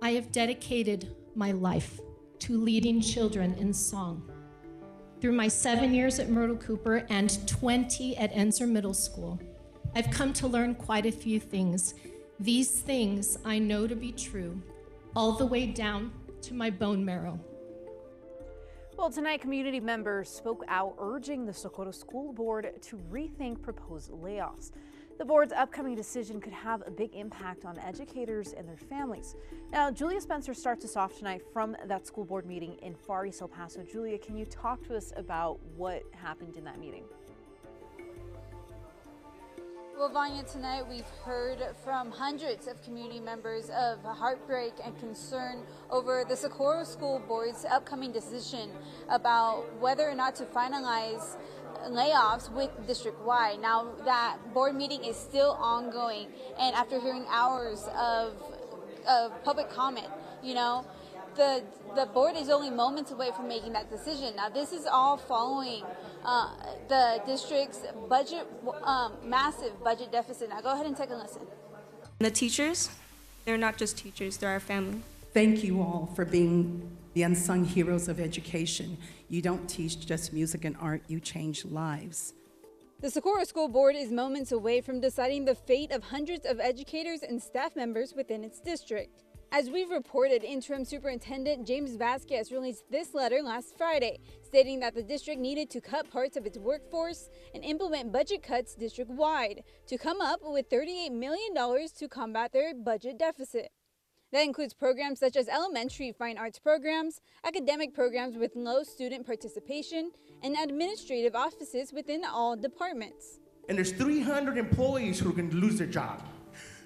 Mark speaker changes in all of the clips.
Speaker 1: I have dedicated my life to leading children in song. Through my 7 years at Myrtle Cooper and 20 at Enser Middle School, I've come to learn quite a few things. These things I know to be true, all the way down to my bone marrow.
Speaker 2: Well, tonight, community members spoke out urging the Socorro School Board to rethink proposed layoffs. The board's upcoming decision could have a big impact on educators and their families. Now, Julia Spencer starts us off tonight from that school board meeting in Far East El Paso. Julia, can you talk to us about what happened in that meeting?
Speaker 3: Well, Vanya, tonight we've heard from hundreds of community members of heartbreak and concern over the Socorro School Board's upcoming decision about whether or not to finalize layoffs with district-wide. Now, that board meeting is still ongoing, and after hearing hours of public comment, the board is only moments away from making that decision. Now, this is all following the district's budget, massive budget deficit. Now, go ahead and take a listen.
Speaker 4: The teachers, they're not just teachers, they're our family.
Speaker 5: Thank you all for being the unsung heroes of education. You don't teach just music and art, you change lives.
Speaker 3: The Socorro School Board is moments away from deciding the fate of hundreds of educators and staff members within its district. As we've reported, Interim Superintendent James Vasquez released this letter last Friday, stating that the district needed to cut parts of its workforce and implement budget cuts district-wide to come up with $38 million to combat their budget deficit. That includes programs such as elementary fine arts programs, academic programs with low student participation, and administrative offices within all departments.
Speaker 6: And there's 300 employees who are going to lose their job.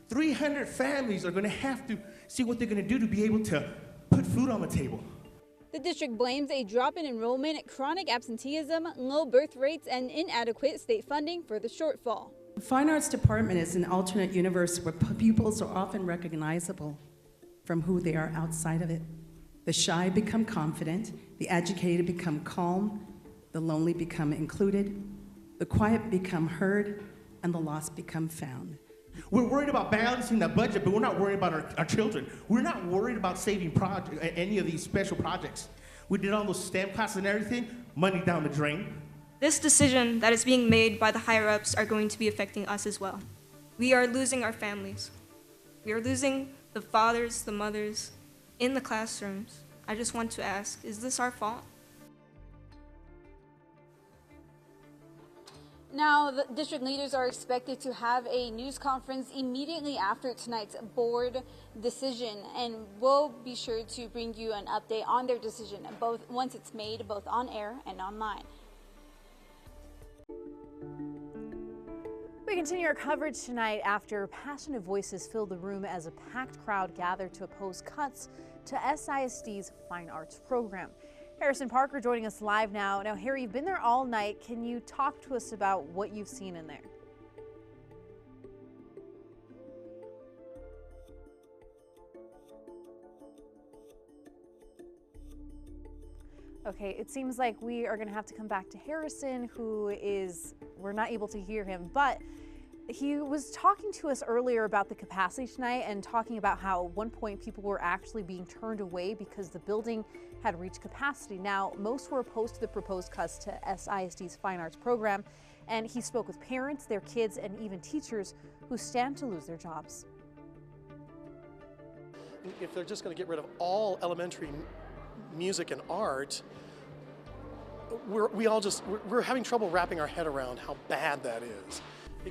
Speaker 6: 300 families are going to have to see what they're going to do to be able to put food on the table.
Speaker 3: The district blames a drop in enrollment, chronic absenteeism, low birth rates, and inadequate state funding for the shortfall.
Speaker 5: The Fine Arts Department is an alternate universe where pupils are often recognizable from who they are outside of it. The shy become confident, the agitated become calm, the lonely become included, the quiet become heard, and the lost become found.
Speaker 6: We're worried about balancing the budget, but we're not worried about our children. We're not worried about saving any of these special projects. We did all those STEM classes and everything, money down the drain.
Speaker 4: This decision that is being made by the higher-ups are going to be affecting us as well. We are losing our families. We are losing the fathers, the mothers in the classrooms. I just want to ask, is this our fault?
Speaker 3: Now, the district leaders are expected to have a news conference immediately after tonight's board decision, and we'll be sure to bring you an update on their decision, once it's made, both on air and online.
Speaker 2: We continue our coverage tonight after passionate voices filled the room as a packed crowd gathered to oppose cuts to SISD's Fine Arts program. Harrison Parker joining us live now. Now, Harry, you've been there all night. Can you talk to us about what you've seen in there? Okay, it seems like we are going to have to come back to Harrison, we're not able to hear him, but he was talking to us earlier about the capacity tonight and talking about how at one point people were actually being turned away because the building had reached capacity. Now, most were opposed to the proposed cuts to SISD's Fine Arts program, and he spoke with parents, their kids, and even teachers who stand to lose their jobs.
Speaker 7: If they're just going to get rid of all elementary music and art, we're having trouble wrapping our head around how bad that is.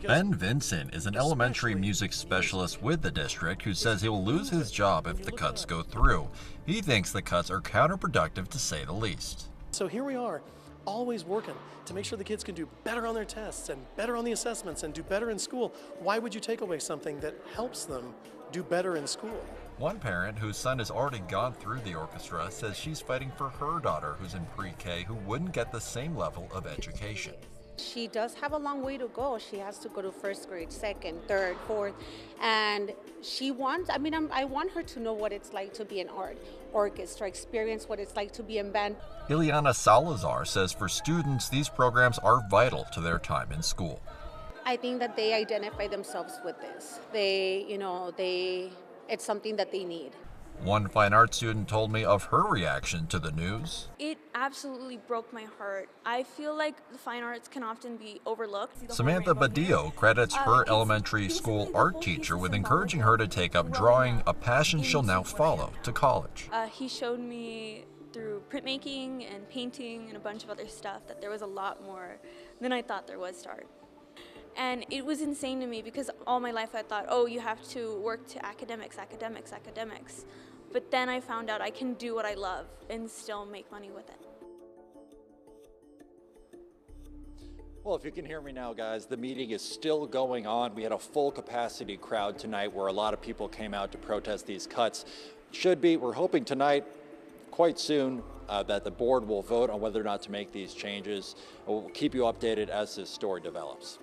Speaker 8: Ben Vincent is an elementary music specialist with the district who says he will lose his job if the cuts go through. He thinks the cuts are counterproductive, to say the least.
Speaker 7: So here we are, always working to make sure the kids can do better on their tests and better on the assessments and do better in school. Why would you take away something that helps them do better in school?
Speaker 8: One parent whose son has already gone through the orchestra says she's fighting for her daughter who's in pre-K who wouldn't get the same level of education.
Speaker 9: She does have a long way to go. She has to go to first grade, second, third, fourth, and I want her to know what it's like to be in art orchestra, experience what it's like to be in band.
Speaker 8: Ileana Salazar says for students, these programs are vital to their time in school.
Speaker 9: I think that they identify themselves with this. It's something that they need.
Speaker 8: One fine arts student told me of her reaction to the news.
Speaker 10: It absolutely broke my heart. I feel like the fine arts can often be overlooked.
Speaker 8: Samantha Badillo credits her elementary school art teacher with encouraging her to take up drawing, a passion she'll now follow to college.
Speaker 10: He showed me through printmaking and painting and a bunch of other stuff that there was a lot more than I thought there was to art. And it was insane to me because all my life I thought, oh, you have to work to academics. But then I found out I can do what I love and still make money with it.
Speaker 11: Well, if you can hear me now, guys, the meeting is still going on. We had a full capacity crowd tonight where a lot of people came out to protest these cuts. We're hoping tonight, quite soon, that the board will vote on whether or not to make these changes. We'll keep you updated as this story develops.